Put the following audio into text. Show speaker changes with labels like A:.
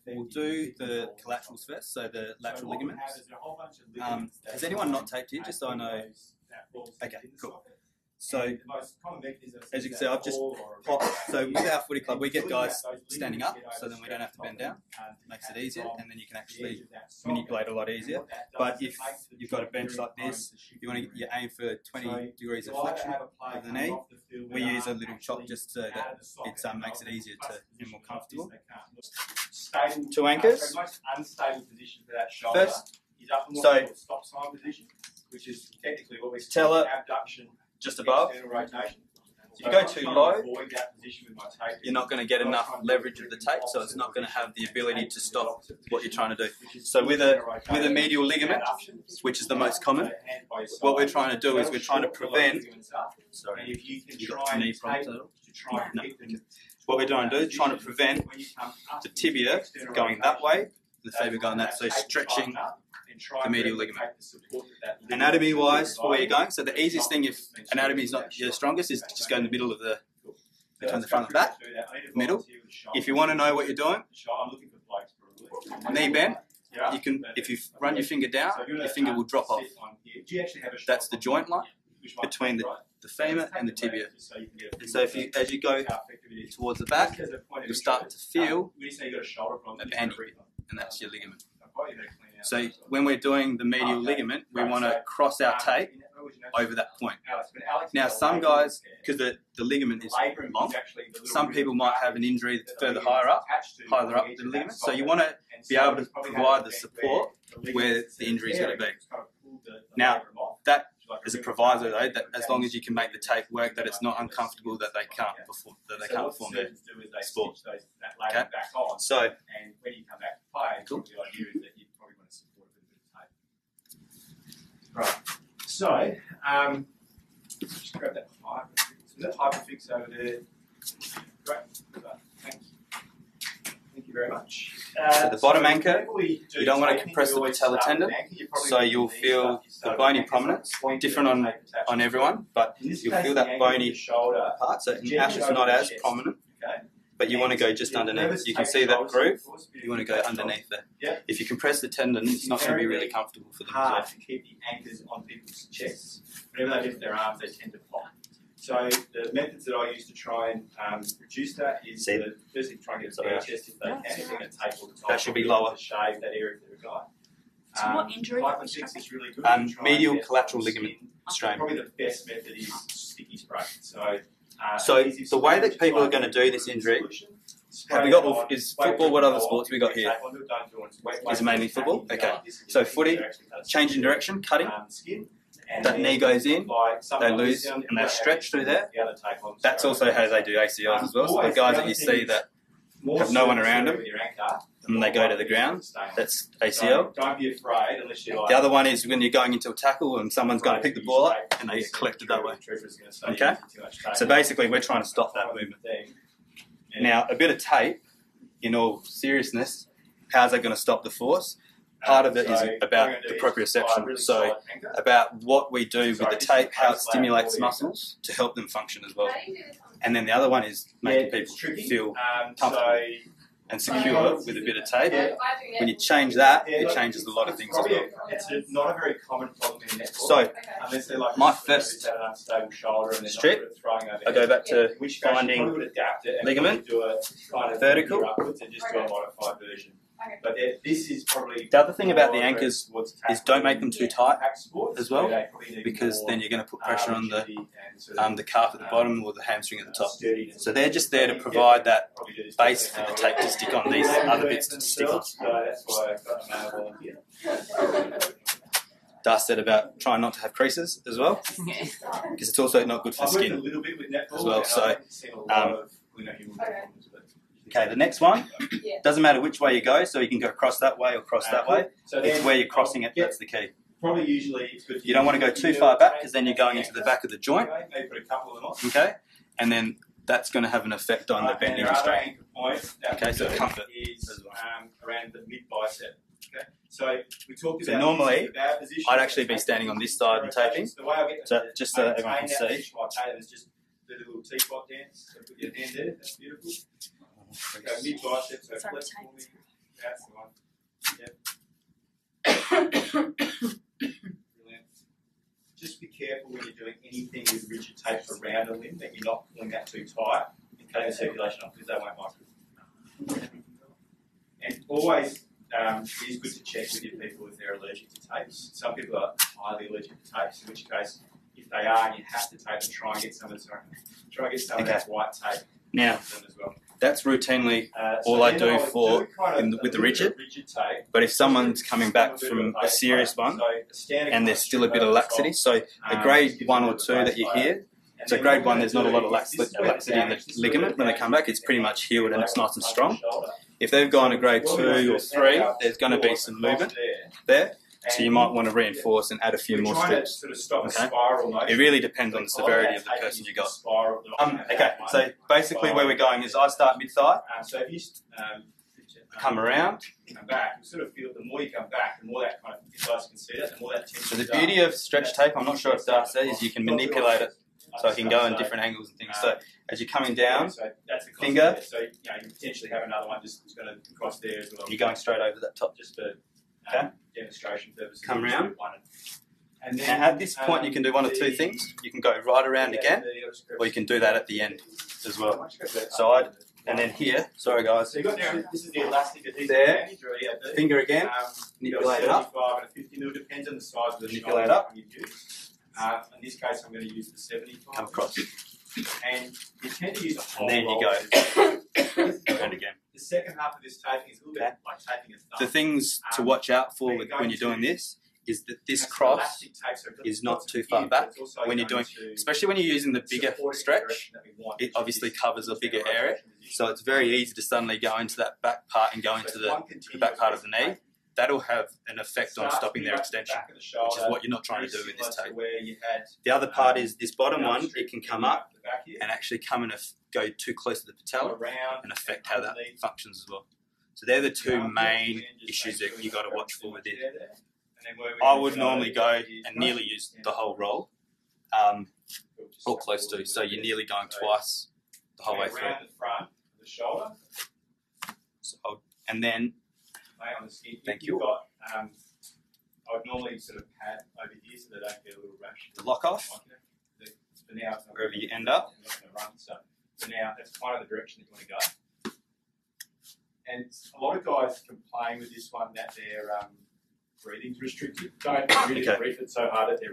A: we'll do the collaterals first, so the lateral ligaments. Has anyone not taped here, just so I know? Okay, cool. So, as you can see, I've just popped. So with our footy club, we get guys standing up, so then we don't have to bend down. Makes it easier, and then you can actually manipulate a lot easier. But if you've got a bench like this, you aim for 20 degrees of flexion of the knee. We use a little chop just so that it makes it easier to be more comfortable. 2 anchors. First, so
B: stop sign position, which is technically what we
A: tell it just above. If you go too low, you're not going to get enough leverage of the tape, so it's not going to have the ability to stop what you're trying to do. So with a medial ligament, which is the most common, what we're trying to do is we're trying to prevent. Sorry, you got knee problems at all? No. What we're trying to do is trying to prevent the tibia going that way, the fibula going that, so stretching the medial ligament. Anatomy-wise, where you're going, so the easiest thing if anatomy is not your strongest is just go in the middle of between the front and back, middle. If you want to know what you're doing, knee bend, you can, if you run your finger down, your finger will drop off. That's the joint line between the femur and the tibia. And so if you, as you go towards the back, you'll start to feel a banding, and that's your ligament. So when we're doing the medial ligament, we want to cross our tape over that point. Now some guys, because the ligament is long, some people might have an injury further higher up the ligament. So you want to be able to provide the support where the injury is going to be. Now that is a proviso though, that as long as you can make the tape work, that it's not uncomfortable that they can't perform their sport. Okay, so cool.
B: Right. So, just grab that hyperfix. So that hyperfix over there. Great. Thanks. Thank you very much.
A: So the bottom anchor, you don't want to compress the patella tendon, so you'll feel the bony prominence, different on everyone, but you'll feel that bony part. So in Ash it's not as prominent, but you want to go just underneath. You can see that groove, you want to go underneath there. If you compress the tendon, it's not going to be really comfortable for them.
B: Hard to keep the anchors on people's chests. Whenever they lift their arms, they tend to pop. So the methods that I use to try and reduce that is firstly try and get a bare chest if they can. If they're going to take all the time,
A: that should be lower.
B: To shave that area if they've got.
C: So what injury?
B: Hyperfix is really good.
A: Medial collateral ligament strain.
B: Probably the best method is sticky spray.
A: So the way that people are going to do this injury, have we got, is football, what other sports we got here? Is it mainly football? Okay. So footy, change in direction, cutting, that knee goes in, they lose and they stretch through there. That's also how they do ACLs as well. So the guys that you see that have no one around them and they go to the ground, that's ACL.
B: Don't be afraid unless you like.
A: The other one is when you're going into a tackle and someone's going to pick the ball up and they get collected that way. Okay? So basically we're trying to stop that movement. Now a bit of tape, in all seriousness, how's that going to stop the force? Part of it is about the proprioception, so about what we do with the tape, how it stimulates muscles to help them function as well. And then the other one is making people feel comfortable and secure with a bit of tape. When you change that, it changes a lot of things as well.
B: It's not a very common problem in netball.
A: So, my first strip, I go back to finding ligament, vertical.
B: But this is probably
A: the other thing about the anchors is don't make them too tight as well, because then you're going to put pressure on the calf at the bottom or the hamstring at the top. So they're just there to provide that base for the tape to stick on, these other bits to stick on. Das said about trying not to have creases as well, because it's also not good for the skin as well. So, okay, the next one, doesn't matter which way you go, so you can go across that way or cross that way. It's where you're crossing it, that's the key.
B: Probably usually it's good.
A: You don't want to go too far back, because then you're going into the back of the joint. Okay, and then that's going to have an effect on the bending and straightening. Okay, so comfort as well.
B: Around the mid bicep. Okay, so we talked about.
A: So normally, I'd actually be standing on this side and taping. So just so everyone can see.
B: The little teapot dance. So put your hand there. That's beautiful. mid bicep, so
C: Sorry,
B: flex for me. That's the one. Brilliant. Just be careful when you're doing anything with rigid tapes around a limb that you're not pulling that too tight and cutting the circulation off because they won't like it. And always it is good to check with your people if they're allergic to tapes. Some people are highly allergic to tapes, in which case, if they are, and you have to tape and try and get some of that white tape
A: Now,
B: as well.
A: that's routinely all I do for with the rigid.
B: Tape.
A: But if someone's coming back from a serious one and there's still a bit of laxity, so a grade 1 or 2 that you hear, so grade 1 there's not a lot of laxity in the ligament. When they come back, it's pretty much healed and it's nice and strong. If they've gone to grade 2 or 3, there's going to be some movement there. So you might want to reinforce and add a few more strips. Okay? It really depends on the severity of the person you got. Okay, so basically where we're going is I start mid-thigh, come around.
B: Come back, you sort of feel the more you come back, the more that kind of, you guys can see that, the more that tension.
A: So the beauty of stretch tape, I'm not sure if Dar said, is you can manipulate it so it can go in different angles and things. So as you're coming down, finger,
B: so you potentially have another one just going to cross there as well.
A: You're going straight over that top.
B: Just for demonstration purposes.
A: Come round. And then at this point you can do one of two things. You can go right around again, or you can do that at the end as well. So and then here, sorry guys,
B: so you got this is the elastic adhesive
A: there, finger again, manipulate it up.
B: 50 mil, depends on the size of the
A: manipulate up.
B: You use. In this case, I'm going to use the 75.
A: Come across.
B: And you tend to use a whole
A: and then you go around again.
B: The second half of this taping is a little bit like taping a thumb.
A: The things to watch out for when you're doing this is that this cross is not too far back. When you're doing, especially when you're using the bigger stretch, it obviously covers a bigger area. So it's very easy to suddenly go into that back part and go into the back part of the knee. That'll have an effect on stopping their extension, which is what you're not trying to do with this tape. The other part is this bottom one, it can come up and actually come and go too close to the patella and affect how that functions as well. So they're the two main issues that you got to watch for with it. I would normally go and nearly use the whole roll, or close to, so you're nearly going twice the whole way through.
B: Around the front of the shoulder.
A: So, and then,
B: On the skin.
A: Thank you.
B: Got, I would normally sort of pad over here so they don't get a little rash.
A: the lock off,
B: For now, it's not
A: wherever you end up.
B: I'm not going to run, so for now, that's kind of the direction that you want to go. And a lot of guys complain with this one that their breathing's restricted. Don't really brief it so hard that they're